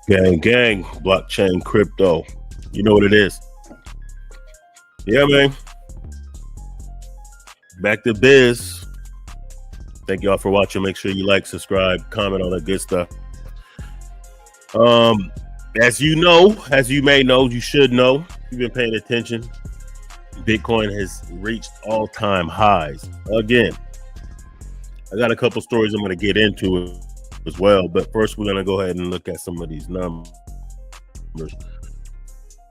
Gang, blockchain, crypto. You know what it is. Yeah, man. Back to biz. Thank y'all for watching. Make sure you like, subscribe, comment, all that good stuff. Um, as you may know, you should know, you've been paying attention. Bitcoin has reached all-time highs again. I got a couple stories I'm going to get into as well, but first we're going to go ahead and look at some of these numbers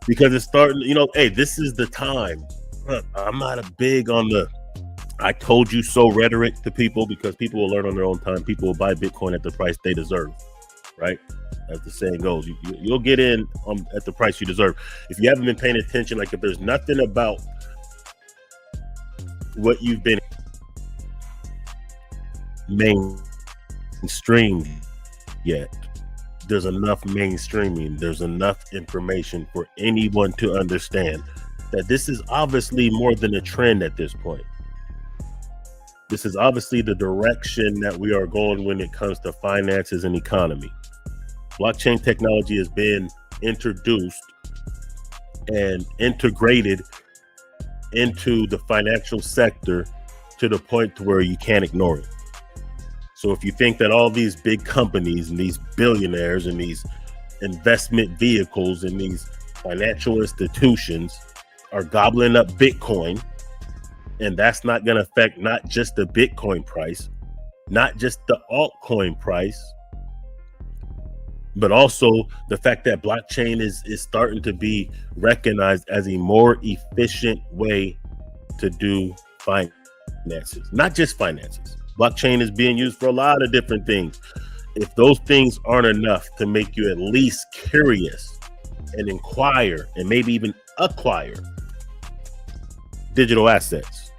because it's starting. Hey, this is the time. I'm not a big on the "I told you so" rhetoric to people because people will learn on their own time. People will buy Bitcoin at the price they deserve, right? As the saying goes, you'll get in at the price you deserve. If you haven't been paying attention, like if there's nothing about what you've been mainstreamed yet, there's enough mainstreaming, there's enough information for anyone to understand that this is obviously more than a trend at this point. This is obviously the direction that we are going when it comes to finances and economy. Blockchain technology has been introduced and integrated into the financial sector to the point to where you can't ignore it. So if you think that all these big companies and these billionaires and these investment vehicles and these financial institutions are gobbling up Bitcoin, and that's not going to affect not just the Bitcoin price, not just the altcoin price, but also the fact that blockchain is starting to be recognized as a more efficient way to do finances, not just finances. Blockchain is being used for a lot of different things. If those things aren't enough to make you at least curious and inquire and maybe even acquire digital assets,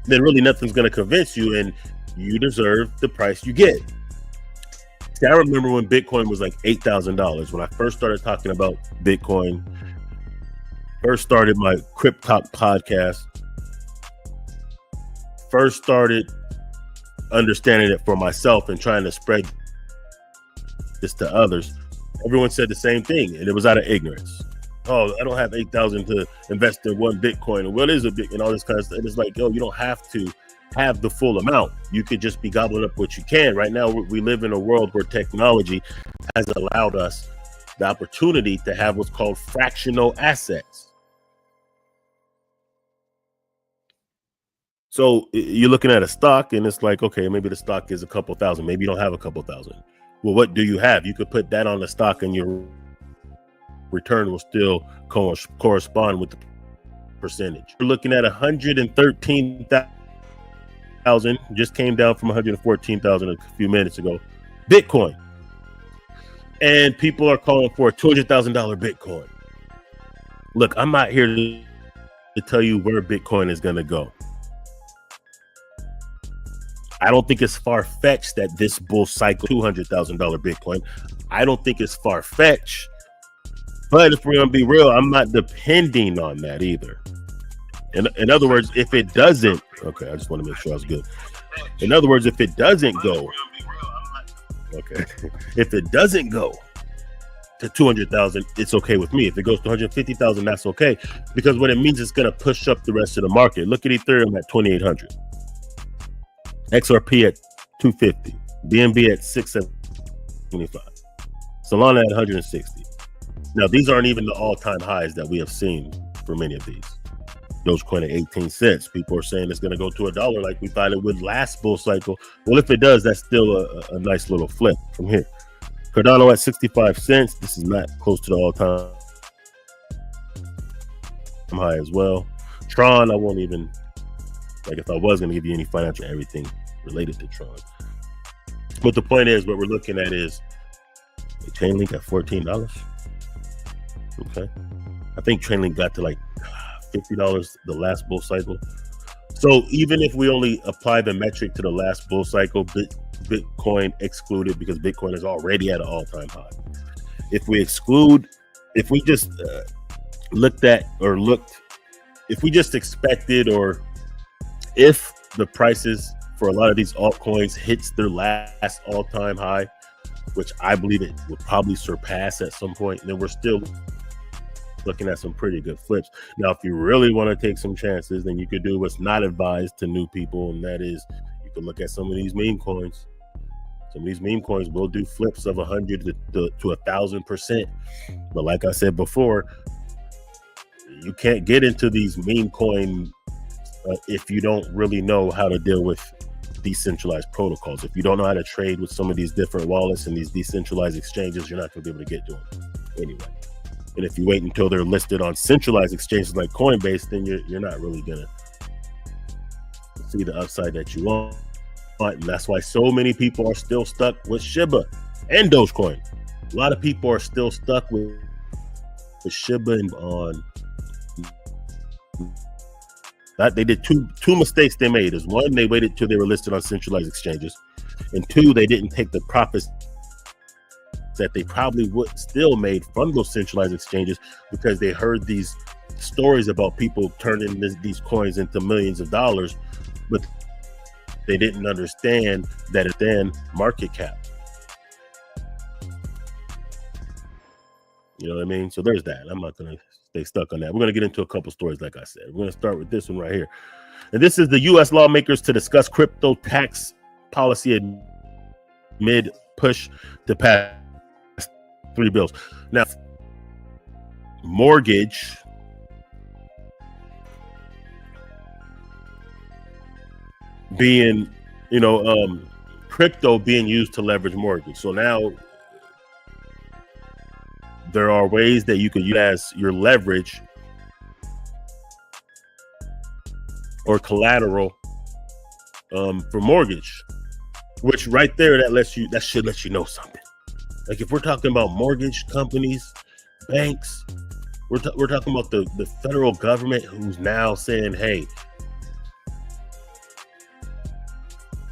then really nothing's going to convince you, and you deserve the price you get. See, I remember when Bitcoin was like $8,000, when I first started talking about Bitcoin, first started my Crypto podcast, first started understanding it for myself and trying to spread this to others. Everyone said the same thing, and it was out of ignorance. Oh, I don't have 8,000 to invest in one Bitcoin, and what is a Bitcoin, and all this kind of stuff. It's like, yo, you don't have to have the full amount. You could just be gobbling up what you can. Right now, we live in a world where technology has allowed us the opportunity to have what's called fractional assets. So you're looking at a stock and it's like, okay, maybe the stock is a couple thousand. Maybe you don't have a couple thousand. Well, what do you have? You could put that on the stock and your return will still correspond with the percentage. We're looking at 113,000, just came down from 114,000 a few minutes ago, Bitcoin. And people are calling for a $200,000 Bitcoin. Look, I'm not here to tell you where Bitcoin is going to go. I don't think it's far-fetched that this bull cycle, $200,000 Bitcoin, I don't think it's far-fetched. But if we're going to be real, I'm not depending on that either. In other words, if it doesn't, okay, I just want to make sure I was good. In other words, if it doesn't go, okay, if it doesn't go to 200,000, it's okay with me. If it goes to 150,000, that's okay, because what it means is going to push up the rest of the market. Look at Ethereum at 2,800, XRP at 250, BNB at 675, Solana at 160. Now, these aren't even the all-time highs that we have seen for many of these. Dogecoin at 18 cents. People are saying it's going to go to $1 like we thought it would last bull cycle. Well, if it does, that's still a nice little flip from here. Cardano at 65 cents. This is not close to the all-time high as well. Tron, I won't even, like if I was going to give you any financial everything related to Tron. But the point is, what we're looking at is Chainlink at $14. Okay. I think Chainlink got to like $50 the last bull cycle. So even if we only apply the metric to the last bull cycle, Bitcoin excluded, because Bitcoin is already at an all-time high. If we exclude, if we just if we just expected, or if the prices for a lot of these altcoins hits their last all-time high, which I believe it would probably surpass at some point, then we're still looking at some pretty good flips. Now, if you really want to take some chances, then you could do what's not advised to new people, and that is you could look at some of these meme coins. Some of these meme coins will do flips of 100 to 1,000%. But like I said before, you can't get into these meme coin if you don't really know how to deal with decentralized protocols. If you don't know how to trade with some of these different wallets and these decentralized exchanges, you're not going to be able to get to them anyway. And if you wait until they're listed on centralized exchanges like Coinbase, then you're not really going to see the upside that you want. And that's why so many people are still stuck with Shiba and Dogecoin. A lot of people are still stuck with Shiba and on that. They did two mistakes they made. Is one, they waited till they were listed on centralized exchanges, and two, they didn't take the profits that they probably would still made from those centralized exchanges, because they heard these stories about people turning these coins into millions of dollars, but they didn't understand that it's then market cap. You know what I mean? So there's that. I'm not going to stay stuck on that. We're going to get into a couple stories, like I said. We're going to start with this one right here. And this is the U.S. lawmakers to discuss crypto tax policy amid push to pass 3 bills. Now, mortgage being, crypto being used to leverage mortgage. So now there are ways that you can use as your leverage or collateral for mortgage, which right there, that should let you know something. Like if we're talking about mortgage companies, banks, we're talking about the federal government, who's now saying, hey,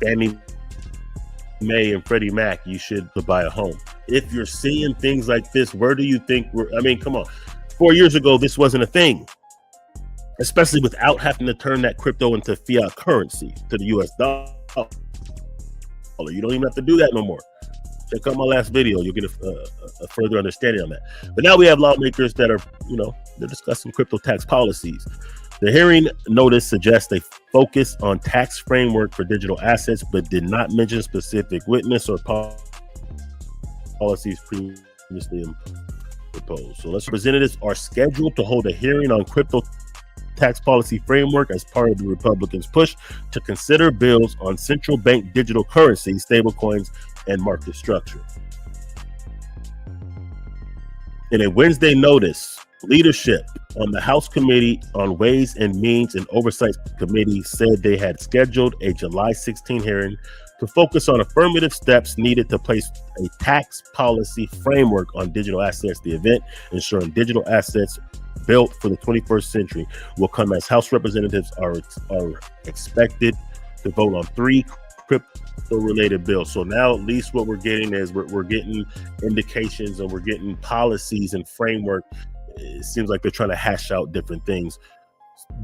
Fannie Mae and Freddie Mac, you should buy a home. If you're seeing things like this, where do you think come on. 4 years ago, this wasn't a thing, especially without having to turn that crypto into fiat currency, to the US dollar. You don't even have to do that no more. Check out my last video. You'll get a further understanding on that. But now we have lawmakers that are, they're discussing crypto tax policies. The hearing notice suggests they focus on tax framework for digital assets, but did not mention specific witness or policies previously proposed. So representatives are scheduled to hold a hearing on crypto tax policy framework as part of the Republicans' push to consider bills on central bank digital currency, stablecoins, and market structure. In a Wednesday notice, leadership on the House Committee on Ways and Means and Oversight Committee said they had scheduled a July 16 hearing to focus on affirmative steps needed to place a tax policy framework on digital assets. The event, ensuring digital assets built for the 21st century, will come as House representatives are expected to vote on 3 crypto-related bills. So now at least what we're getting is we're getting indications, and we're getting policies and framework. It seems like they're trying to hash out different things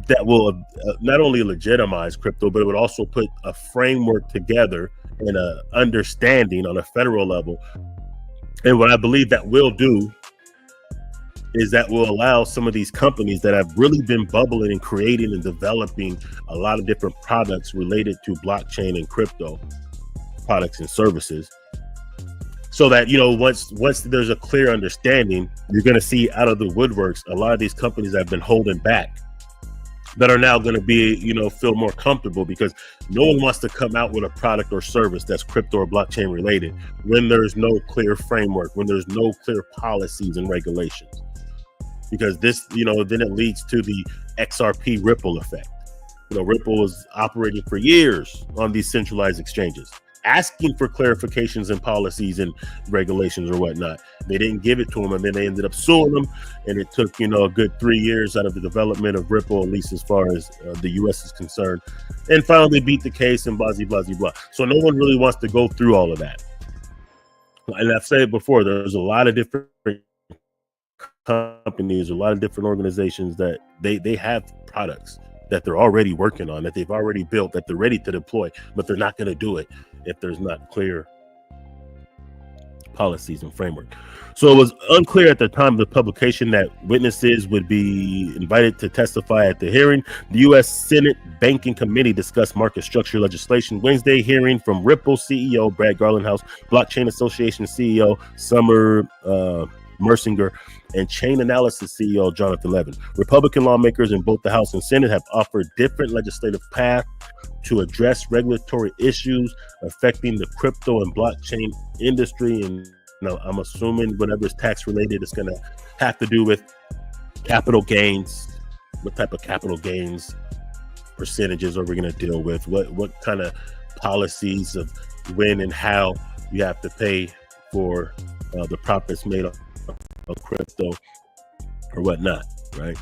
that will not only legitimize crypto, but it would also put a framework together and an understanding on a federal level. And what I believe that will do is that will allow some of these companies that have really been bubbling and creating and developing a lot of different products related to blockchain and crypto products and services, so that, once there's a clear understanding, you're going to see out of the woodworks a lot of these companies that have been holding back that are now going to be, feel more comfortable, because no one wants to come out with a product or service that's crypto or blockchain related when there's no clear framework, when there's no clear policies and regulations. Because this, then it leads to the XRP Ripple effect. Ripple was operating for years on these centralized exchanges, asking for clarifications and policies and regulations or whatnot. They didn't give it to them, and then they ended up suing them. And it took, a good 3 years out of the development of Ripple, at least as far as the U.S. is concerned, and finally beat the case and blah, blah, blah, blah. So no one really wants to go through all of that. And I've said it before, there's a lot of different companies, a lot of different organizations that they have products that they're already working on, that they've already built, that they're ready to deploy, but they're not going to do it if there's not clear policies and framework. So it was unclear at the time of the publication that witnesses would be invited to testify at the hearing. The U.S. Senate Banking Committee discussed market structure legislation Wednesday, hearing from Ripple CEO Brad Garlinghouse, Blockchain Association CEO Summer Mersinger, and Chain Analysis CEO Jonathan Levin. Republican lawmakers in both the House and Senate have offered different legislative paths to address regulatory issues affecting the crypto and blockchain industry. And I'm assuming whatever is tax related is going to have to do with capital gains. What type of capital gains percentages are we going to deal with? What kind of policies of when and how you have to pay for the profits made of crypto or whatnot, right?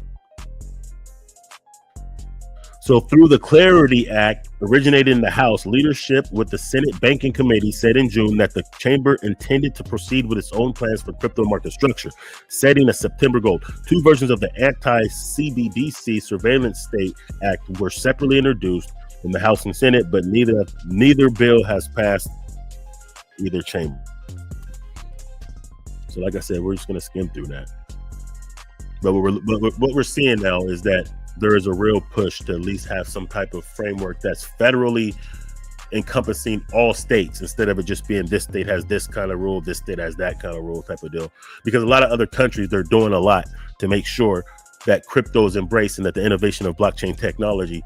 So through the Clarity Act originated in the House, leadership with the Senate Banking Committee said in June that the chamber intended to proceed with its own plans for crypto market structure, setting a September goal. Two versions of the Anti-CBDC Surveillance State Act were separately introduced in the House and Senate, but neither bill has passed either chamber. So like I said, we're just going to skim through that. But what we're seeing now is that there is a real push to at least have some type of framework that's federally encompassing all states, instead of it just being this state has this kind of rule, this state has that kind of rule type of deal. Because a lot of other countries, they're doing a lot to make sure that crypto is embraced and that the innovation of blockchain technology,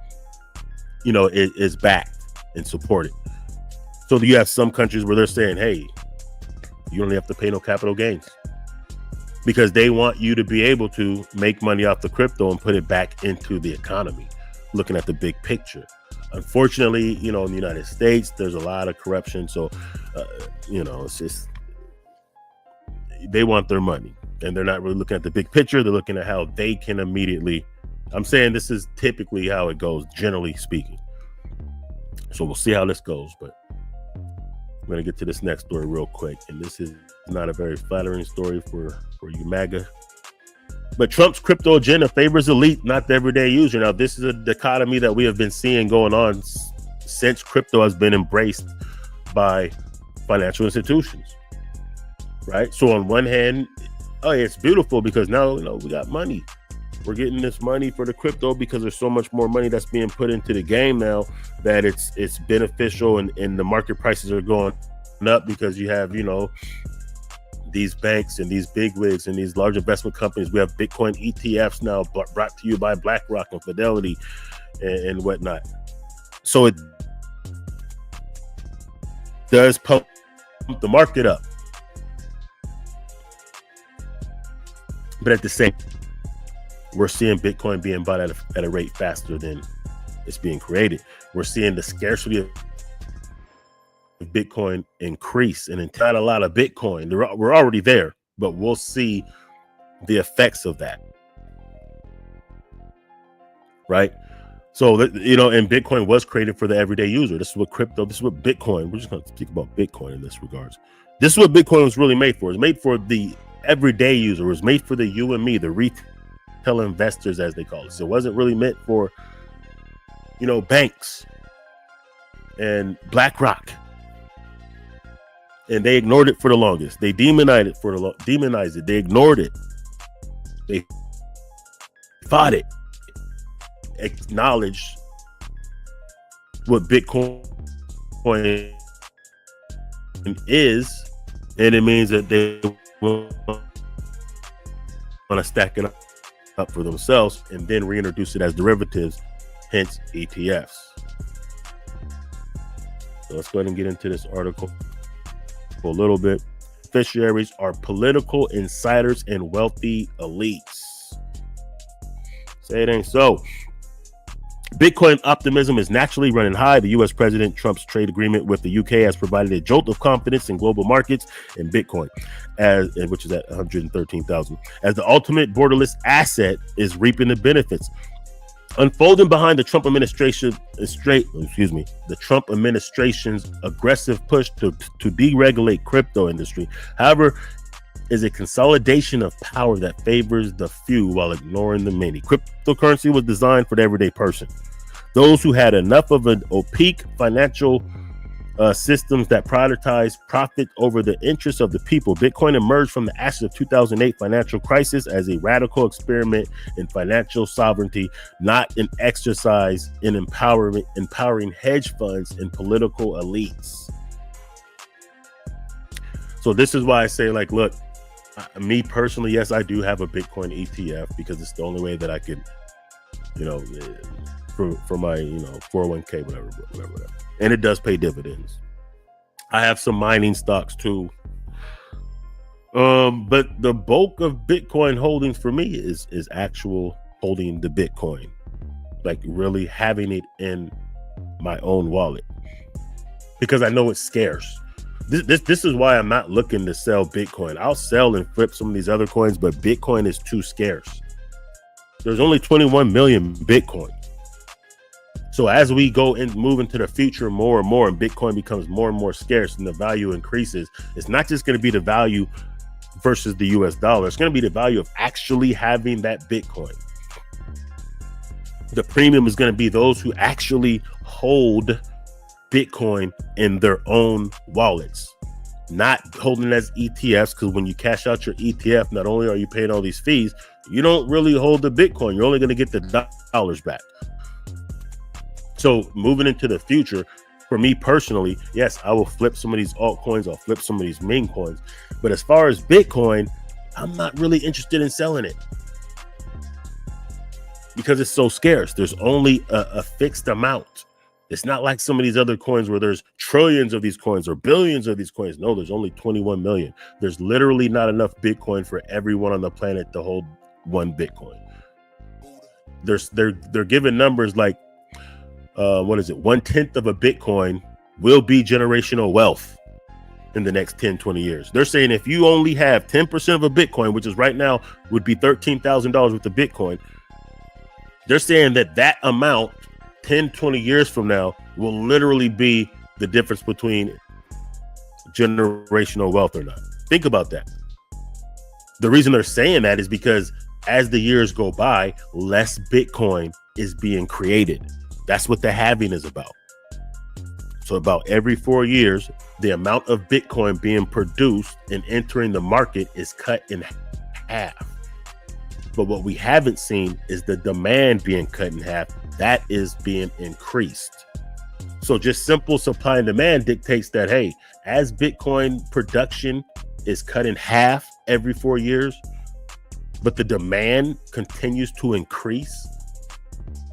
is backed and supported. So you have some countries where they're saying, hey, you don't have to pay no capital gains, because they want you to be able to make money off the crypto and put it back into the economy, looking at the big picture. Unfortunately, in the United States, there's a lot of corruption. So, it's just, they want their money and they're not really looking at the big picture. They're looking at how they can immediately, I'm saying this is typically how it goes, generally speaking. So we'll see how this goes, but I'm going to get to this next story real quick. And this is not a very flattering story for you MAGA. But Trump's crypto agenda favors elite, not the everyday user. Now, this is a dichotomy that we have been seeing going on since crypto has been embraced by financial institutions, right? So on one hand, it's beautiful because now, we got money. We're getting this money for the crypto because there's so much more money that's being put into the game now that it's beneficial, and the market prices are going up because you have, these banks and these bigwigs and these large investment companies. We have Bitcoin ETFs now brought to you by BlackRock and Fidelity and whatnot. So it does pump the market up. But at the same time, we're seeing Bitcoin being bought at a rate faster than it's being created. We're seeing the scarcity of Bitcoin increase, and not a lot of Bitcoin. We're already there, but we'll see the effects of that, right? So and Bitcoin was created for the everyday user. This is what Bitcoin, we're just going to speak about Bitcoin in this regards. This is what Bitcoin was really made for. It's made for the everyday user. It was made for the you and me, the retail investors, as they call it. So it wasn't really meant for banks and BlackRock. And they ignored it for the longest. They demonized it. They ignored it. They fought it. Acknowledged what Bitcoin is, and it means that they want to stack it up for themselves and then reintroduce it as derivatives, hence ETFs. So let's go ahead and get into this article a little bit. Beneficiaries are political insiders and wealthy elites. Say it ain't so. Bitcoin optimism is naturally running high. The U.S. President Trump's trade agreement with the UK has provided a jolt of confidence in global markets and Bitcoin, which is at 113,000, as the ultimate borderless asset is reaping the benefits. Unfolding behind the Trump administration's aggressive push to deregulate crypto industry, however, is a consolidation of power that favors the few while ignoring the many. Cryptocurrency was designed for the everyday person, those who had enough of an opaque financial systems that prioritize profit over the interests of the people. Bitcoin emerged from the ashes of 2008 financial crisis as a radical experiment in financial sovereignty, not an exercise in empowering hedge funds and political elites. So this is why I say, like, look, me personally, yes, I do have a Bitcoin ETF because it's the only way that I could, for my 401k, whatever. And it does pay dividends. I have some mining stocks too. But the bulk of Bitcoin holdings for me is actual holding the Bitcoin, like really having it in my own wallet, because I know it's scarce. This is why I'm not looking to sell Bitcoin. I'll sell and flip some of these other coins, but Bitcoin is too scarce. There's only 21 million Bitcoin. So as we go and move into the future more and more, and Bitcoin becomes more and more scarce and the value increases, it's not just going to be the value versus the US dollar. It's going to be the value of actually having that Bitcoin. The premium is going to be those who actually hold Bitcoin in their own wallets, not holding it as ETFs, because when you cash out your ETF, not only are you paying all these fees, you don't really hold the Bitcoin. You're only going to get the dollars back. So moving into the future, for me personally, yes, I will flip some of these altcoins. I'll flip some of these meme coins. But as far as Bitcoin, I'm not really interested in selling it because it's so scarce. There's only a fixed amount. It's not like some of these other coins where there's trillions of these coins or billions of these coins. No, there's only 21 million. There's literally not enough Bitcoin for everyone on the planet to hold one Bitcoin. They're giving numbers like, 1/10 of a Bitcoin will be generational wealth in the next 10-20 years. They're saying if you only have 10% of a Bitcoin, which is right now would be $13,000 with the Bitcoin, they're saying that amount 10-20 years from now will literally be the difference between generational wealth or not. Think about that. The reason they're saying that is because as the years go by, less Bitcoin is being created. That's what the halving is about. So about every 4 years, the amount of Bitcoin being produced and entering the market is cut in half. But what we haven't seen is the demand being cut in half. That is being increased. So just simple supply and demand dictates that, hey, as Bitcoin production is cut in half every 4 years, but the demand continues to increase,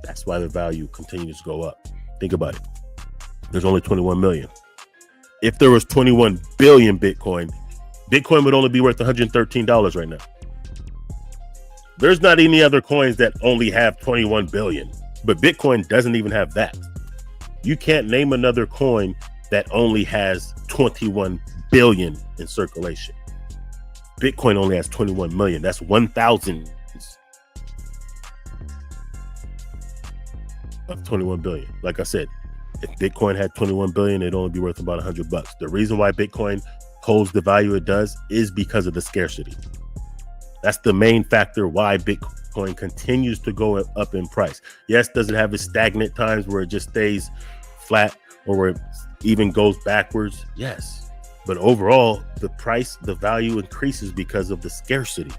that's why the value continues to go up. Think about it. There's only 21 million. If there was 21 billion Bitcoin would only be worth $113 right now. There's not any other coins that only have 21 billion, but Bitcoin doesn't even have that. You can't name another coin that only has 21 billion in circulation. Bitcoin only has 21 million. That's 1,000 of 21 billion. Like I said, if Bitcoin had 21 billion, it'd only be worth about $100. The reason why Bitcoin holds the value it does is because of the scarcity. That's the main factor why Bitcoin continues to go up in price. Yes, does it have its stagnant times where it just stays flat or where it even goes backwards? Yes. But overall, the value increases because of the scarcity.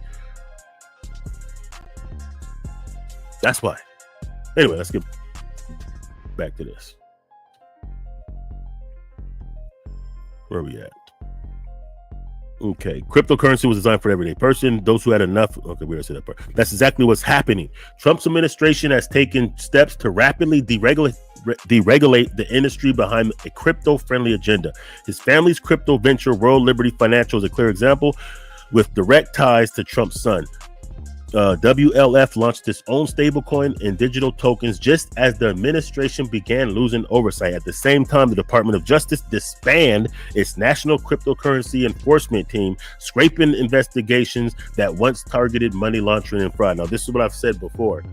That's why. Anyway, let's get back to this. Where are we at? Okay, cryptocurrency was designed for the everyday person. Those who had enough. Okay, we already said that part. That's exactly what's happening. Trump's administration has taken steps to rapidly deregulate the industry behind a crypto-friendly agenda. His family's crypto venture, World Liberty Financial, is a clear example, with direct ties to Trump's son. WLF launched its own stablecoin and digital tokens just as the administration began losing oversight. At the same time, the Department of Justice disbanded its national cryptocurrency enforcement team, scraping investigations that once targeted money laundering and fraud. Now, this is what I've said before.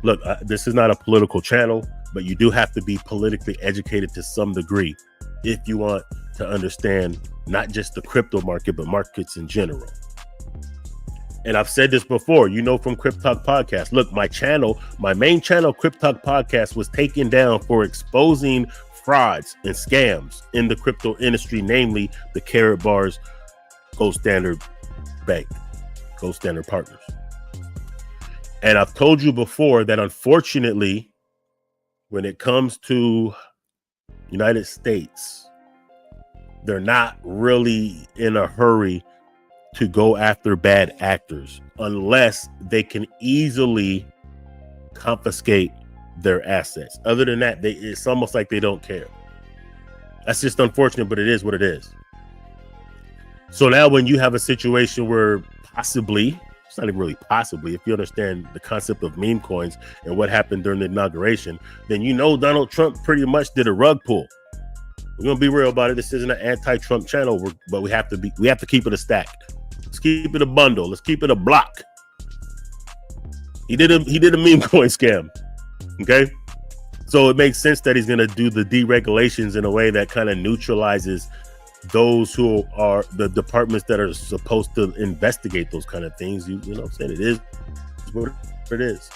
Look, this is not a political channel, but you do have to be politically educated to some degree if you want to understand not just the crypto market, but markets in general. And I've said this before, from Crypt Talk Podcast. Look, my main channel, Crypt Talk Podcast, was taken down for exposing frauds and scams in the crypto industry, namely the Carrot Bars, Gold Standard Bank, Gold Standard Partners. And I've told you before that unfortunately, when it comes to United States, they're not really in a hurry to go after bad actors unless they can easily confiscate their assets. Other than that, it's almost like they don't care. That's just unfortunate, but it is what it is. So now when you have a situation where possibly, it's not even really possibly, if you understand the concept of meme coins and what happened during the inauguration, then you know Donald Trump pretty much did a rug pull. We're gonna be real about it. This isn't an anti-Trump channel, but we have to keep it a stack. Let's keep it a bundle. Let's keep it a block. He did a meme coin scam. Okay, so it makes sense that he's gonna do the deregulations in a way that kind of neutralizes those who are the departments that are supposed to investigate those kind of things. You know what I'm saying? It is what it is.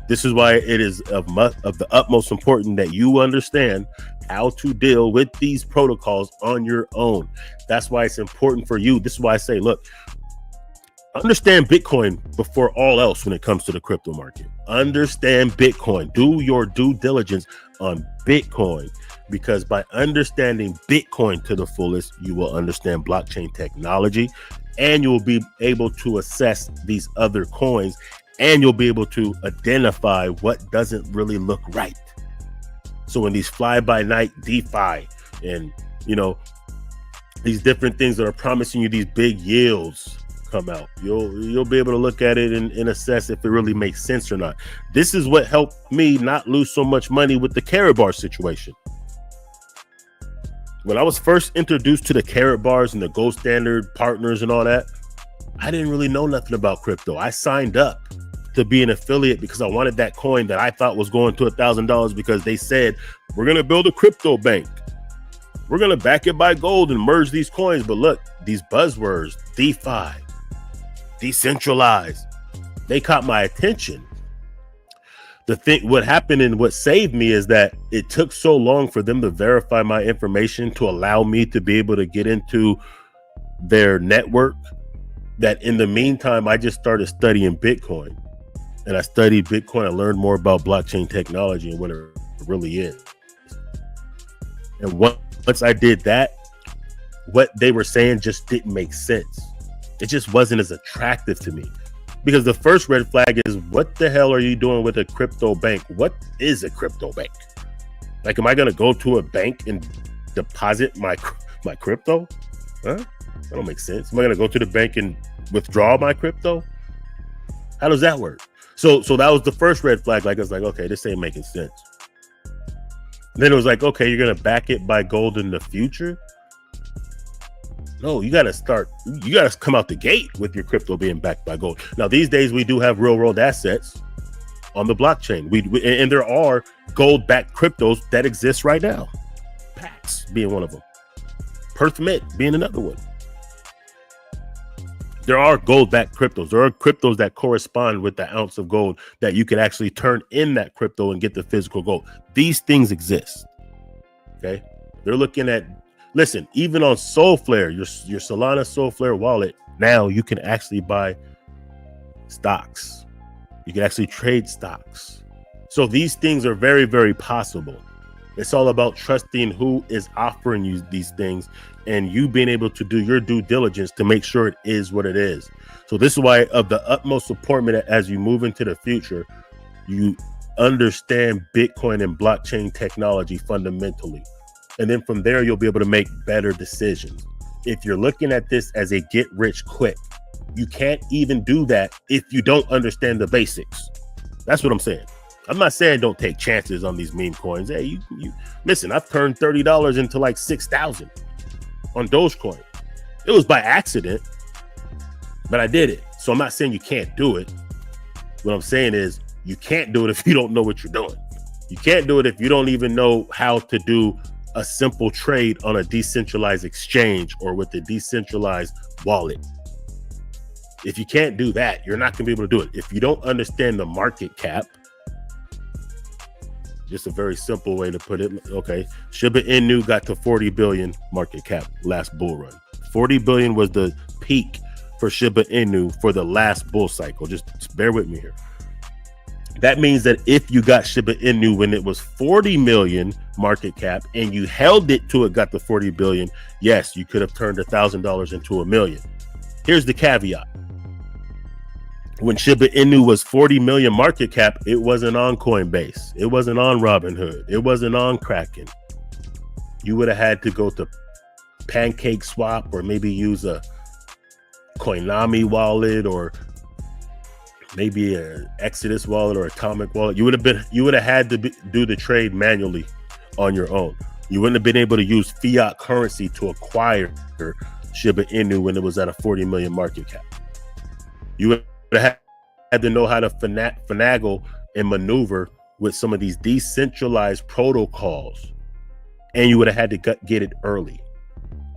This is why it is of the utmost important that you understand how to deal with these protocols on your own. That's why it's important for you. This is why I say, look, understand Bitcoin before all else when it comes to the crypto market. Understand Bitcoin. Do your due diligence on Bitcoin, because by understanding Bitcoin to the fullest, you will understand blockchain technology, and you will be able to assess these other coins, and you'll be able to identify what doesn't really look right. So when these fly-by-night DeFi and, you know, these different things that are promising you these big yields come out, you'll be able to look at it and assess if it really makes sense or not. This is what helped me not lose so much money with the Carrot Bar situation. When I was first introduced to the Carrot Bars and the Gold Standard Partners and all that, I didn't really know nothing about crypto. I signed up to be an affiliate because I wanted that coin that I thought was going to $1,000, because they said, we're going to build a crypto bank. We're going to back it by gold and merge these coins. But look, these buzzwords, DeFi, decentralized, they caught my attention. What happened and what saved me is that it took so long for them to verify my information to allow me to be able to get into their network, that in the meantime, I just started studying Bitcoin. And I studied Bitcoin. I learned more about blockchain technology and what it really is. And once I did that, what they were saying just didn't make sense. It just wasn't as attractive to me. Because the first red flag is, what the hell are you doing with a crypto bank? What is a crypto bank? Like, am I going to go to a bank and deposit my crypto? Huh? That don't make sense. Am I going to go to the bank and withdraw my crypto? How does that work? So that was the first red flag. Like, I was like, okay, this ain't making sense. Then it was like, okay, you're going to back it by gold in the future? No, you got to come out the gate with your crypto being backed by gold. Now, these days, we do have real world assets on the blockchain. And there are gold-backed cryptos that exist right now. Pax being one of them. Perth Mint being another one. There are gold-backed cryptos. There are cryptos that correspond with the ounce of gold that you could actually turn in that crypto and get the physical gold. These things exist. Okay? They're looking at, listen, even on Soulflare, your Solana Soulflare wallet, now you can actually buy stocks. You can actually trade stocks. So these things are very, very possible. It's all about trusting who is offering you these things and you being able to do your due diligence to make sure it is what it is. So this is why of the utmost importance as you move into the future, you understand Bitcoin and blockchain technology fundamentally. And then from there, you'll be able to make better decisions. If you're looking at this as a get rich quick, you can't even do that if you don't understand the basics. That's what I'm saying. I'm not saying don't take chances on these meme coins. Hey, you listen, I've turned $30 into like 6,000 on Dogecoin. It was by accident, but I did it. So I'm not saying you can't do it. What I'm saying is you can't do it if you don't know what you're doing. You can't do it if you don't even know how to do a simple trade on a decentralized exchange or with a decentralized wallet. If you can't do that, you're not going to be able to do it. If you don't understand the market cap, Just a very simple way to put it. Okay, Shiba Inu got to 40 billion market cap last bull run. 40 billion was the peak for Shiba Inu for the last bull cycle. Just bear with me here. That means that if you got Shiba Inu when it was 40 million market cap and you held it till it got to 40 billion, yes, you could have turned $1,000 into $1 million. Here's the caveat. When Shiba Inu was 40 million market cap, it wasn't on Coinbase. It wasn't on Robinhood. It wasn't on Kraken. You would have had to go to Pancake Swap or maybe use a Coinami wallet or maybe an Exodus wallet or Atomic wallet. You would have had to do the trade manually on your own. You wouldn't have been able to use fiat currency to acquire Shiba Inu when it was at a 40 million market cap. You would have had to know how to finagle and maneuver with some of these decentralized protocols, and you would have had to get it early.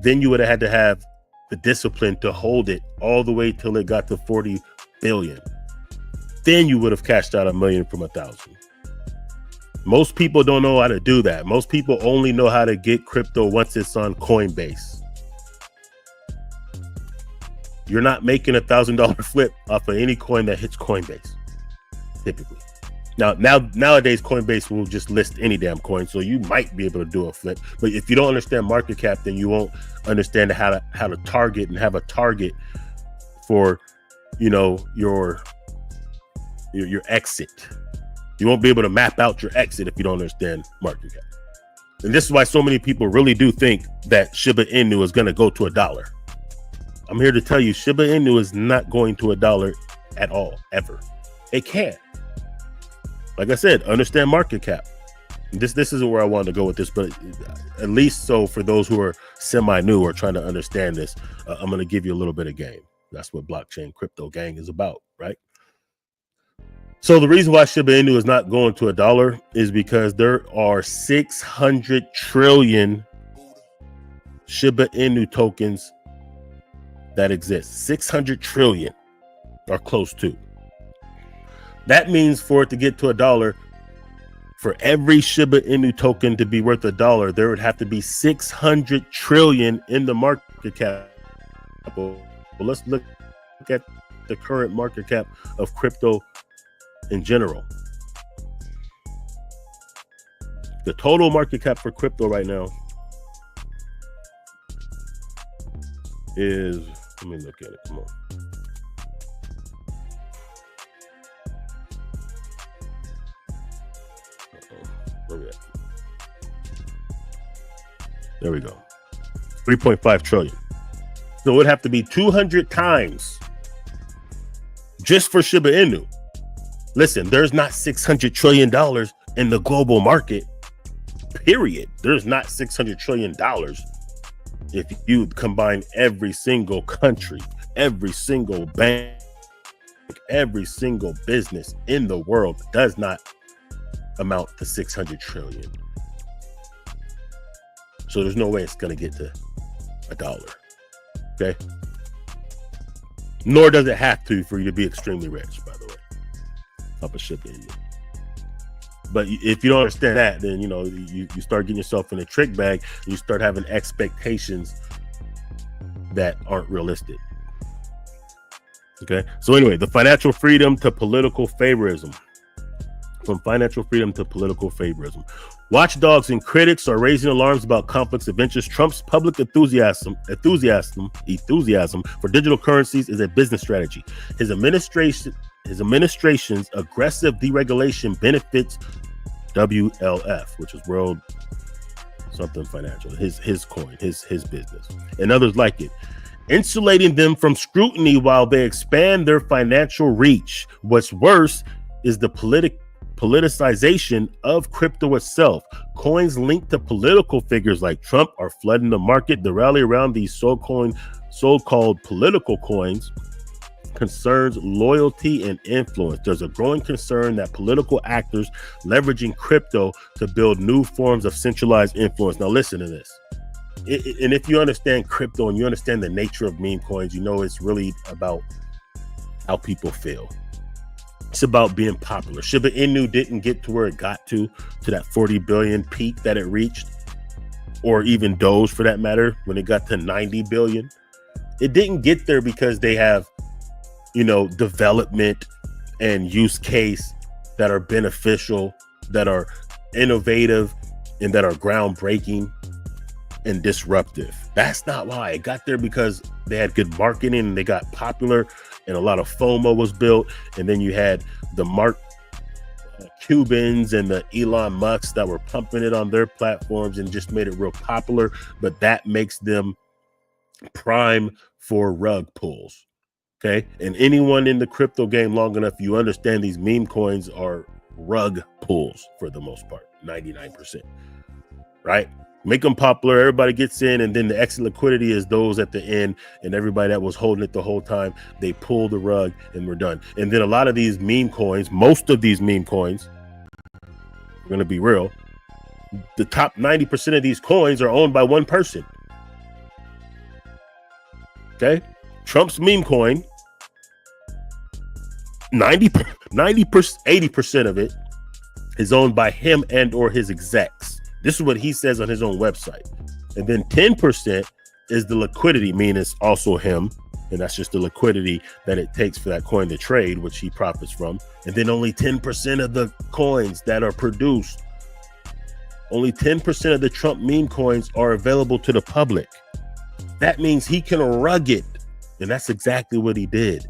Then you would have had to have the discipline to hold it all the way till it got to 40 billion. Then you would have cashed out $1 million from 1,000. Most people don't know how to do that. Most people only know how to get crypto once it's on Coinbase. You're not making $1,000 flip off of any coin that hits Coinbase, typically. Nowadays, Coinbase will just list any damn coin, so you might be able to do a flip. But if you don't understand market cap, then you won't understand how to target and have a target for, your exit. You won't be able to map out your exit if you don't understand market cap. And this is why so many people really do think that Shiba Inu is going to go to $1. I'm here to tell you, Shiba Inu is not going to $1 at all, ever. It can't. Like I said, understand market cap. This is where I wanted to go with this, but at least so for those who are semi-new or trying to understand this, I'm going to give you a little bit of game. That's what blockchain crypto gang is about, right? So the reason why Shiba Inu is not going to $1 is because there are 600 trillion Shiba Inu tokens that exist. 600 trillion or close to. That means for it to get to $1, for every Shiba Inu token to be worth $1, there would have to be 600 trillion in the market cap. Well, let's look at the current market cap of crypto in general. The total market cap for crypto right now is, let me look at it. Come on. Where we at? There we go. 3.5 trillion. So it would have to be 200 times just for Shiba Inu. Listen, there's not $600 trillion in the global market, period. There's not $600 trillion. If you combine every single country, every single bank, every single business in the world does not amount to 600 trillion. So there's no way it's going to get to $1. Okay. Nor does it have to for you to be extremely rich, by the way. Up a ship in you. But if you don't understand that, then you start getting yourself in a trick bag and you start having expectations that aren't realistic. Okay. So anyway, the financial freedom to political favorism. From financial freedom to political favorism. Watchdogs and critics are raising alarms about conflicts of interest. Trump's public enthusiasm for digital currencies is a business strategy. His administration's aggressive deregulation benefits WLF, which is World Something Financial, his coin, his business, and others like it, insulating them from scrutiny while they expand their financial reach. What's worse is the politicization of crypto itself. Coins linked to political figures like Trump are flooding the market. The rally around these so-called political coins concerns loyalty and influence. There's a growing concern that political actors leveraging crypto to build new forms of centralized influence. Now listen to this. And if you understand crypto and you understand the nature of meme coins, it's really about how people feel. It's about being popular. Shiba Inu didn't get to where it got to that 40 billion peak that it reached, or even Doge for that matter, when it got to 90 billion. It didn't get there because they have, development and use case that are beneficial, that are innovative, and that are groundbreaking and disruptive. That's not why. It got there because they had good marketing and they got popular, and a lot of FOMO was built. And then you had the Mark Cubans and the Elon Musks that were pumping it on their platforms and just made it real popular. But that makes them prime for rug pulls. Okay. And anyone in the crypto game long enough, you understand these meme coins are rug pulls for the most part, 99%. Right? Make them popular, everybody gets in, and then the exit liquidity is those at the end, and everybody that was holding it the whole time, they pull the rug and we're done. And then a lot of these meme coins, most of these meme coins, we're going to be real, the top 90% of these coins are owned by one person. Okay? Trump's meme coin, 80% of it is owned by him and or his execs. This is what he says on his own website. And then 10% is the liquidity, meaning it's also him. And that's just the liquidity that it takes for that coin to trade, which he profits from. And then only 10% of the coins that are produced, only 10% of the Trump meme coins are available to the public. That means he can rug it. And that's exactly what he did.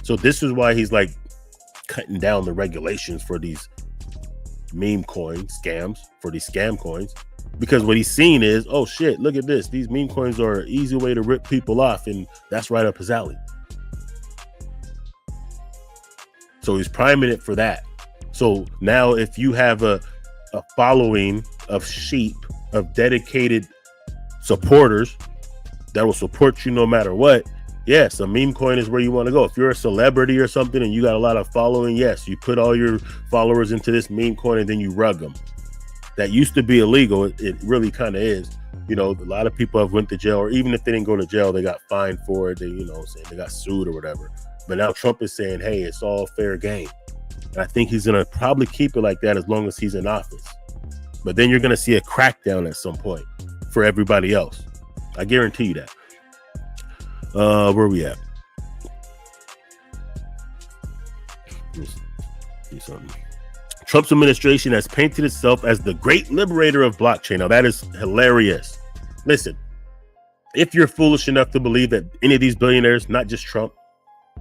So this is why he's like cutting down the regulations for these meme coin scams, for these scam coins, because what he's seen is, oh shit, look at this, these meme coins are an easy way to rip people off, and that's right up his alley. So he's priming it for that. So now if you have a following of sheep, of dedicated supporters that will support you no matter what, yes, a meme coin is where you want to go. If you're a celebrity or something and you got a lot of following, yes, you put all your followers into this meme coin and then you rug them. That used to be illegal. It really kind of is. A lot of people have went to jail, or even if they didn't go to jail, they got fined for it. They, they got sued or whatever. But now Trump is saying, hey, it's all fair game. And I think he's going to probably keep it like that as long as he's in office. But then you're going to see a crackdown at some point for everybody else. I guarantee you that. Where we at? Do something. Trump's administration has painted itself as the great liberator of blockchain. Now that is hilarious. Listen, if you're foolish enough to believe that any of these billionaires, not just Trump,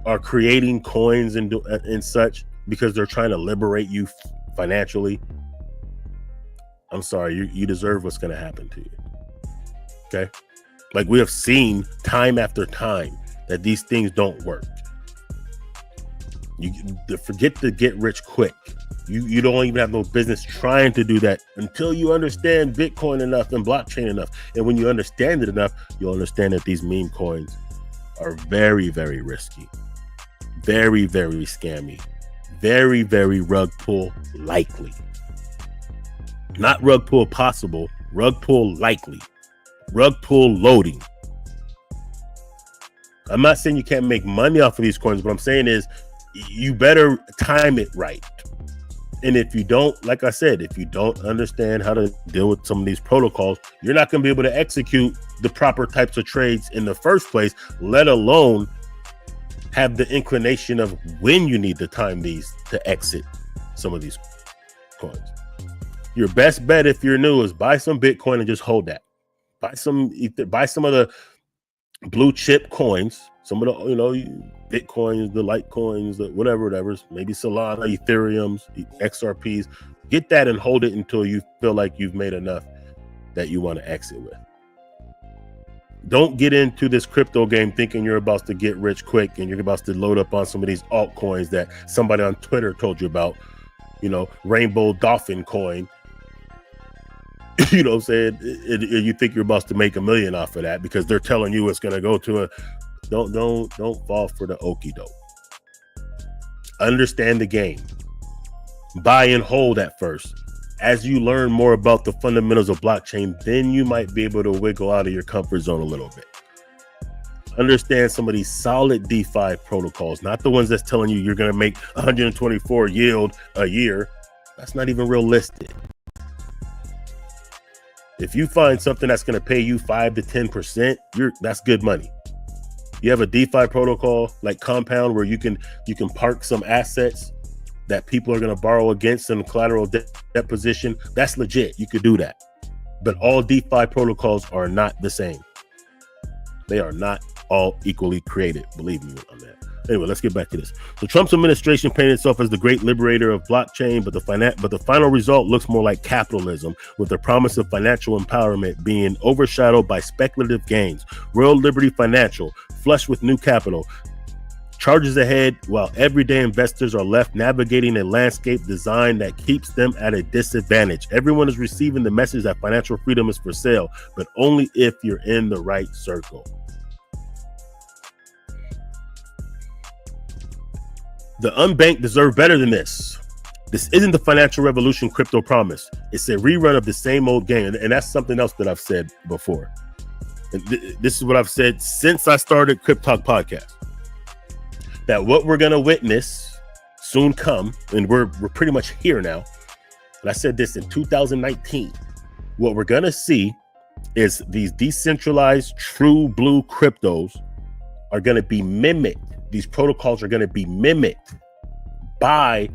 are creating coins and such because they're trying to liberate you financially, I'm sorry, you deserve what's going to happen to you. Okay? Like we have seen time after time that these things don't work. You forget to get rich quick. You don't even have no business trying to do that until you understand Bitcoin enough and blockchain enough. And when you understand it enough, you'll understand that these meme coins are very, very risky, very, very scammy, very, very rug pull likely. Not rug pull possible, rug pull likely. Rug pull loading. I'm not saying you can't make money off of these coins. What I'm saying is you better time it right. And if you don't, like I said, if you don't understand how to deal with some of these protocols, you're not going to be able to execute the proper types of trades in the first place, let alone have the inclination of when you need to time these to exit some of these coins. Your best bet if you're new is buy some Bitcoin and just hold that. Buy some of the blue chip coins, some of the Bitcoins, the Litecoins, the whatever, maybe Solana, Ethereums, XRPs. Get that and hold it until you feel like you've made enough that you want to exit with. Don't get into this crypto game thinking you're about to get rich quick and you're about to load up on some of these altcoins that somebody on Twitter told you about. Rainbow Dolphin coin. You know what I'm saying? You think you're about to make $1 million off of that because they're telling you it's going to go to a. Don't fall for the okie doke. Understand the game. Buy and hold at first. As you learn more about the fundamentals of blockchain, then you might be able to wiggle out of your comfort zone a little bit. understand some of these solid DeFi protocols, not the ones that's telling you you're going to make 124 yield a year. That's not even realistic. If you find something that's going to pay you 5 to 10%, that's good money. You have a DeFi protocol like Compound where you can park some assets that people are going to borrow against in collateral debt position. That's legit. You could do that. But all DeFi protocols are not the same. They are not all equally created. Believe me on that. Anyway, let's get back to this. So Trump's administration painted itself as the great liberator of blockchain, but the final result looks more like capitalism, with the promise of financial empowerment being overshadowed by speculative gains. Real Liberty Financial, flush with new capital, charges ahead while everyday investors are left navigating a landscape design that keeps them at a disadvantage. Everyone is receiving the message that financial freedom is for sale, but only if you're in the right circle. The unbanked deserve better than this. This isn't the financial revolution crypto promise. It's a rerun of the same old game. And that's something else that I've said before. And this is what I've said since I started Crypto Talk Podcast. That what we're going to witness soon come, and we're pretty much here now. And I said this in 2019. What we're going to see is these decentralized true blue cryptos are going to be mimicked. These protocols are going to be mimicked by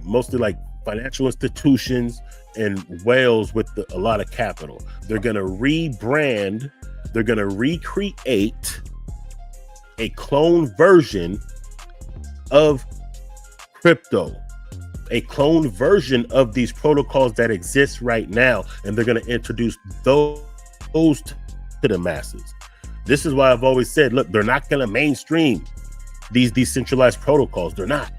mostly like financial institutions and whales with a lot of capital. They're going to rebrand. They're going to recreate a clone version of crypto, a clone version of these protocols that exist right now. And they're going to introduce those to the masses. This is why I've always said, look, they're not going to mainstream these decentralized protocols. They're not.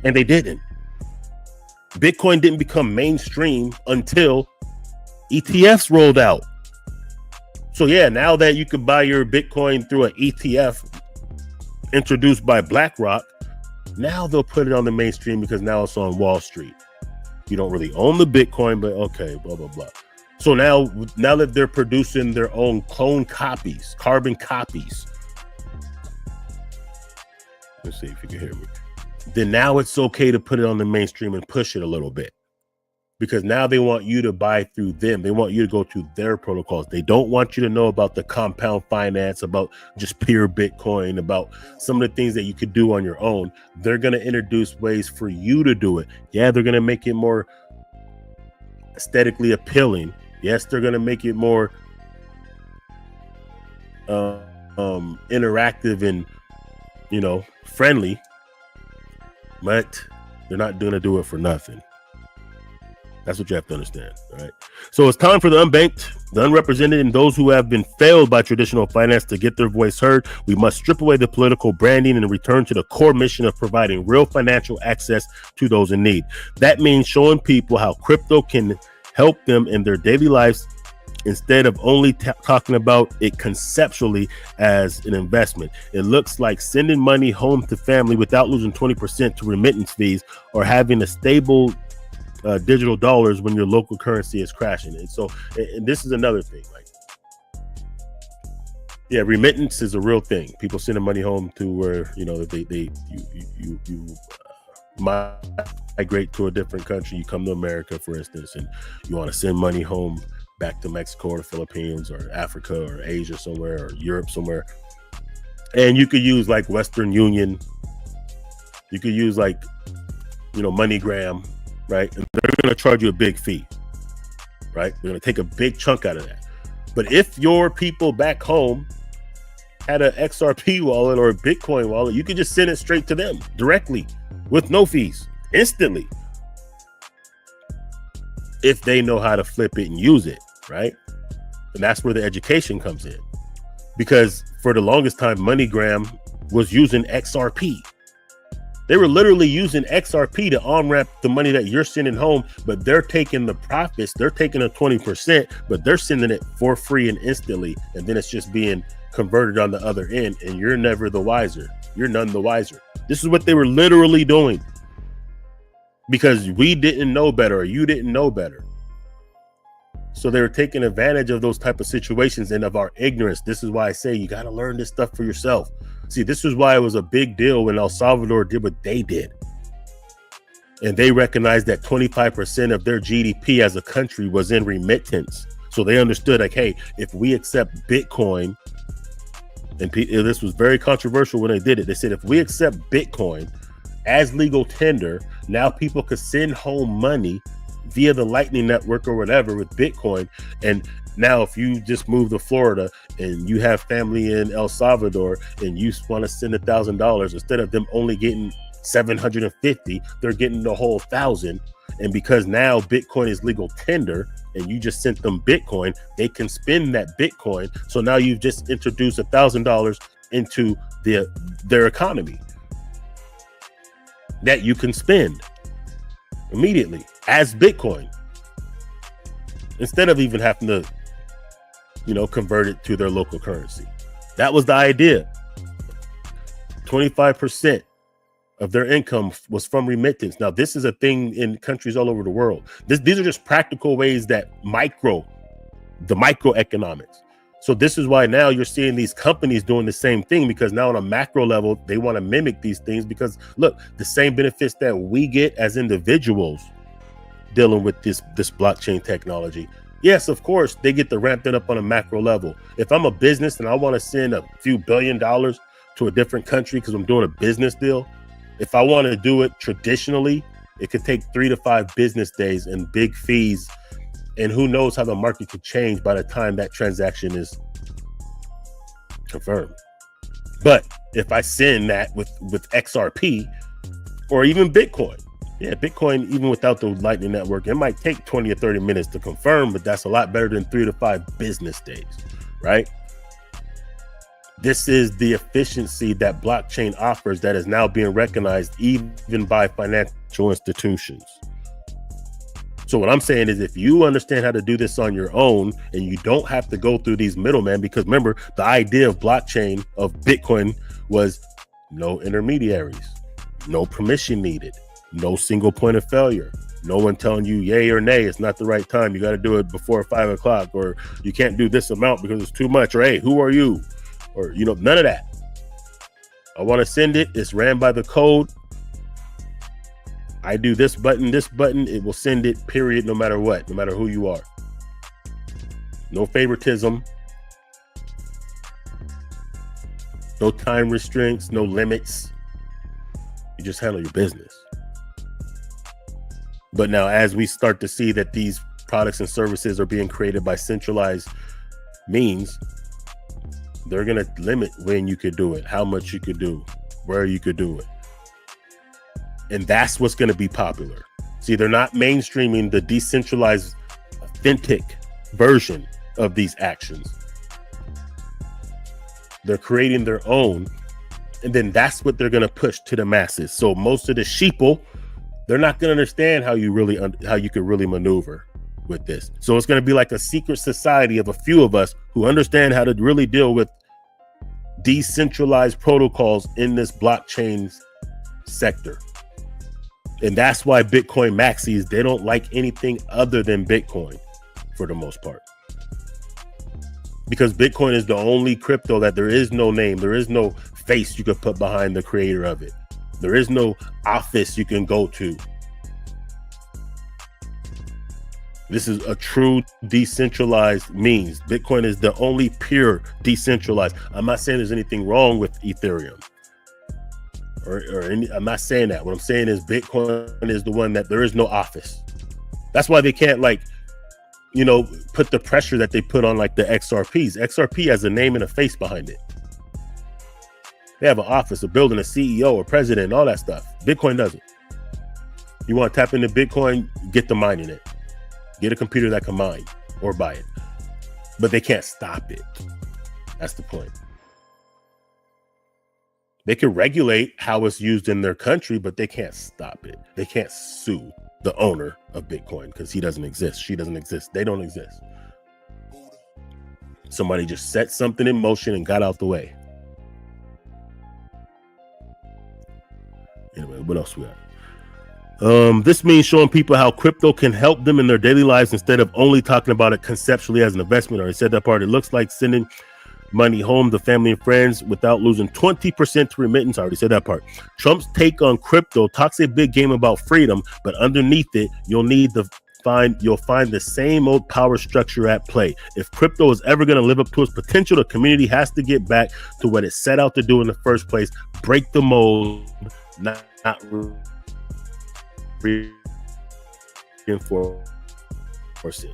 And they didn't. Bitcoin didn't become mainstream until ETFs rolled out. So yeah, now that you can buy your Bitcoin through an ETF introduced by BlackRock, now they'll put it on the mainstream because now it's on Wall Street. You don't really own the Bitcoin, but okay, blah, blah, blah. So now that they're producing their own clone copies, carbon copies. Let's see if you can hear me. Then now it's okay to put it on the mainstream and push it a little bit. Because now they want you to buy through them. They want you to go to their protocols. They don't want you to know about the compound finance, about just pure Bitcoin, about some of the things that you could do on your own. They're going to introduce ways for you to do it. Yeah, they're going to make it more aesthetically appealing. Yes, they're going to make it more interactive and, friendly, but they're not going to do it for nothing. That's what you have to understand. All right. So it's time for the unbanked, the unrepresented, and those who have been failed by traditional finance to get their voice heard. We must strip away the political branding and return to the core mission of providing real financial access to those in need. That means showing people how crypto can help them in their daily lives instead of only talking about it conceptually as an investment. It looks like sending money home to family without losing 20% to remittance fees, or having a stable digital dollars when your local currency is crashing. And so, and this is another thing, like, yeah, remittance is a real thing. People sending money home to where, you migrate to a different country. You come to America, for instance, and you want to send money home back to Mexico or the Philippines or Africa or Asia somewhere or Europe somewhere. And you could use like Western Union. You could use like, MoneyGram, right? And they're going to charge you a big fee, right? They're going to take a big chunk out of that. But if your people back home had an XRP wallet or a Bitcoin wallet, you could just send it straight to them directly with no fees, instantly, if they know how to flip it and use it, right? And that's where the education comes in. Because for the longest time, MoneyGram was using XRP. They were literally using XRP to on-ramp the money that you're sending home, but they're taking the profits. They're taking a 20%, but they're sending it for free and instantly. And then it's just being converted on the other end, and you're never the wiser. You're none the wiser. This is what they were literally doing because we didn't know better, or you didn't know better. So they were taking advantage of those type of situations and of our ignorance. This is why I say you got to learn this stuff for yourself. See, this is why it was a big deal when El Salvador did what they did. And they recognized that 25% of their GDP as a country was in remittance. So they understood, like, hey, if we accept Bitcoin, and this was very controversial when they did it. They said, if we accept Bitcoin as legal tender, now people could send home money via the Lightning Network or whatever with Bitcoin. And now if you just move to Florida and you have family in El Salvador and you want to send $1,000, instead of them only getting 750, they're getting the whole 1,000. And because now Bitcoin is legal tender and you just sent them Bitcoin, they can spend that Bitcoin. So now you've just introduced $1,000 into their economy that you can spend immediately as Bitcoin, instead of even having to, convert it to their local currency. That was the idea. 25% of their income was from remittance. Now, this is a thing in countries all over the world. These are just practical ways that the microeconomics. So this is why now you're seeing these companies doing the same thing, because now on a macro level, they want to mimic these things, because look, the same benefits that we get as individuals dealing with this blockchain technology. Yes, of course, they get to ramp it up on a macro level. If I'm a business and I want to send a few $1 billion to a different country because I'm doing a business deal, if I want to do it traditionally, it could take 3 to 5 business days and big fees. And who knows how the market could change by the time that transaction is confirmed. But if I send that with XRP or even Bitcoin, Bitcoin, even without the Lightning Network, it might take 20 or 30 minutes to confirm, but that's a lot better than 3 to 5 business days, right? This is the efficiency that blockchain offers that is now being recognized even by financial institutions. So what I'm saying is, if you understand how to do this on your own and you don't have to go through these middlemen, because remember, the idea of blockchain, of Bitcoin, was no intermediaries, no permission needed, no single point of failure, no one telling you yay or nay, it's not the right time, you got to do it before 5 o'clock, or you can't do this amount because it's too much, or hey, who are you? Or, none of that. I want to send it. It's ran by the code. I do this button, it will send it, period, no matter what, no matter who you are. No favoritism. No time restraints, no limits. You just handle your business. But now, as we start to see that these products and services are being created by centralized means, they're going to limit when you could do it, how much you could do, where you could do it. And that's what's going to be popular. See, they're not mainstreaming the decentralized, authentic version of these actions. They're creating their own, and then that's what they're going to push to the masses. So most of the sheeple, they're not going to understand how you could really maneuver with this. So it's going to be like a secret society of a few of us who understand how to really deal with decentralized protocols in this blockchain sector. And that's why Bitcoin maxis, they don't like anything other than Bitcoin for the most part. Because Bitcoin is the only crypto that there is no name, there is no face you could put behind the creator of it. There is no office you can go to. This is a true decentralized means. Bitcoin is the only pure decentralized. I'm not saying there's anything wrong with Ethereum. I'm not saying that. What I'm saying is Bitcoin is the one that there is no office. That's why they can't put the pressure that they put on like the XRPs. XRP has a name and a face behind it. They have an office, a building, a CEO, a president, all that stuff. Bitcoin doesn't. You want to tap into Bitcoin, get the mining it. Get a computer that can mine or buy it. But they can't stop it. That's the point. They can regulate how it's used in their country, but they can't stop it. They can't sue the owner of Bitcoin because he doesn't exist. She doesn't exist. They don't exist. Somebody just set something in motion and got out the way. Anyway, what else we got? This means showing people how crypto can help them in their daily lives instead of only talking about it conceptually as an investment. Or I said that part. It looks like sending money home to family and friends without losing 20% to remittance. I already said that part. Trump's take on crypto talks a big game about freedom, but underneath it, you'll find the same old power structure at play. If crypto is ever going to live up to its potential, the community has to get back to what it set out to do in the first place: break the mold, not reinforce it.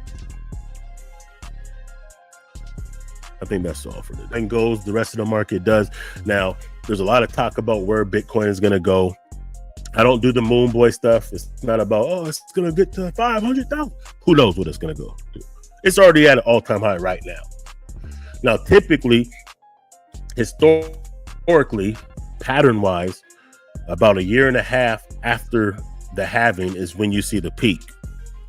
I think that's all for the thing goes. The rest of the market does. Now, there's a lot of talk about where Bitcoin is going to go. I don't do the moon boy stuff. It's not about, oh, it's going to get to 500,000. Who knows what it's going to go to? It's already at an all-time high right now. Now, typically, historically, pattern-wise, about a year and a half after the halving is when you see the peak.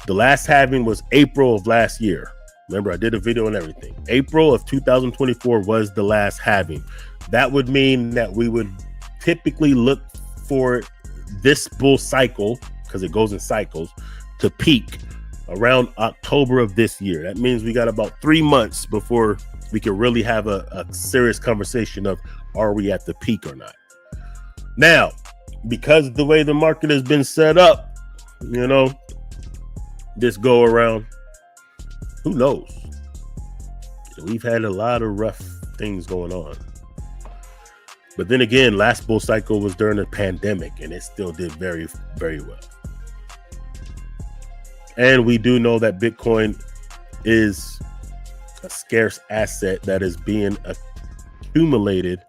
The last halving was April of last year. Remember, I did a video and everything. April of 2024 was the last halving. That would mean that we would typically look for this bull cycle, because it goes in cycles, to peak around October of this year. That means we got about 3 months before we can really have a serious conversation of, are we at the peak or not? Now, because the way the market has been set up, this go around, who knows? We've had a lot of rough things going on. But then again, last bull cycle was during the pandemic, and it still did very, very well. And we do know that Bitcoin is a scarce asset that is being accumulated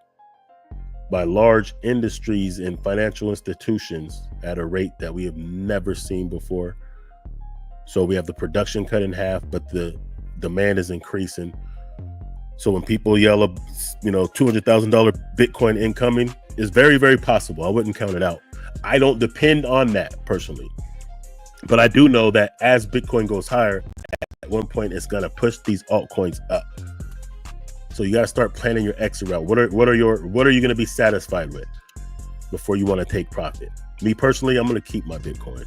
by large industries and financial institutions at a rate that we have never seen before. So we have the production cut in half, but the demand is increasing. So when people yell, $200,000 Bitcoin incoming, is very, very possible. I wouldn't count it out. I don't depend on that personally. But I do know that as Bitcoin goes higher, at one point it's going to push these altcoins up. So you got to start planning your exit route. What are you going to be satisfied with before you want to take profit? Me personally, I'm going to keep my Bitcoin.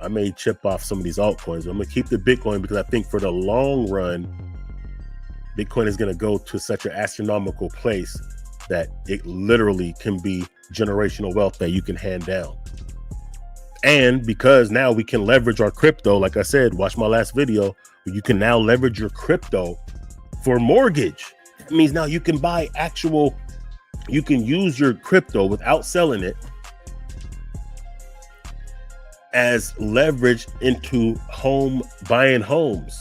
I may chip off some of these altcoins, but I'm going to keep the Bitcoin because I think for the long run, Bitcoin is going to go to such an astronomical place that it literally can be generational wealth that you can hand down. And because now we can leverage our crypto, like I said, watch my last video, you can now leverage your crypto for mortgage. That means now you can buy you can use your crypto without selling it as leverage into buying homes.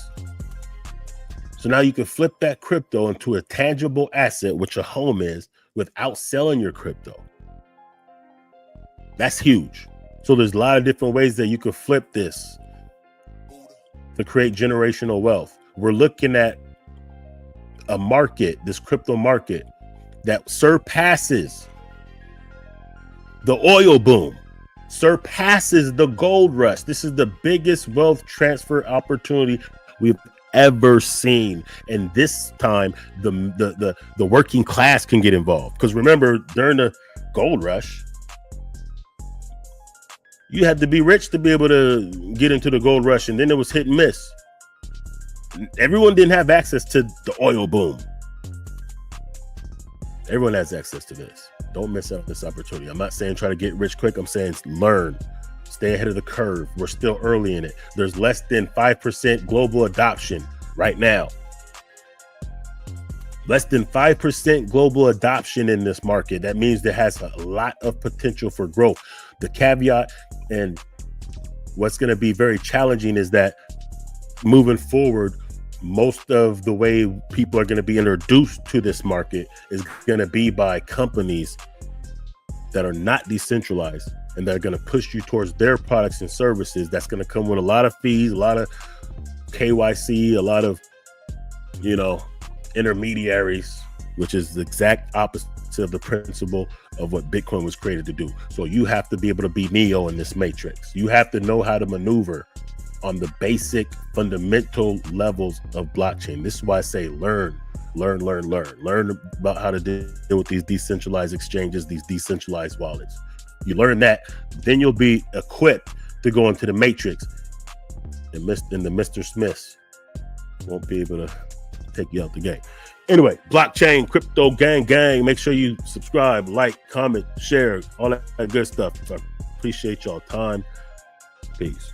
So now you can flip that crypto into a tangible asset, which a home is, without selling your crypto. That's huge. So there's a lot of different ways that you could flip this to create generational wealth. We're looking at a market, this crypto market, that surpasses the oil boom, surpasses the gold rush. This is the biggest wealth transfer opportunity we've ever seen. And this time the working class can get involved. Because remember, during the gold rush, you had to be rich to be able to get into the gold rush, and then it was hit and miss. Everyone didn't have access to the oil boom. Everyone has access to this. Don't miss out this opportunity. I'm not saying try to get rich quick. I'm saying learn. Stay ahead of the curve. We're still early in it. There's less than 5% global adoption right now. Less than 5% global adoption in this market. That means there has a lot of potential for growth. The caveat and what's going to be very challenging is that moving forward, most of the way people are going to be introduced to this market is going to be by companies that are not decentralized and that are going to push you towards their products and services. That's going to come with a lot of fees, a lot of KYC, a lot of, intermediaries, which is the exact opposite of the principle of what Bitcoin was created to do. So you have to be able to be Neo in this matrix. You have to know how to maneuver on the basic fundamental levels of blockchain. This is why I say learn about how to deal with these decentralized exchanges, these decentralized wallets. You learn that, then you'll be equipped to go into the matrix. And the Mr. Smiths won't be able to take you out the game. Anyway, blockchain, crypto gang. Make sure you subscribe, like, comment, share, all that good stuff. I appreciate y'all time. Peace.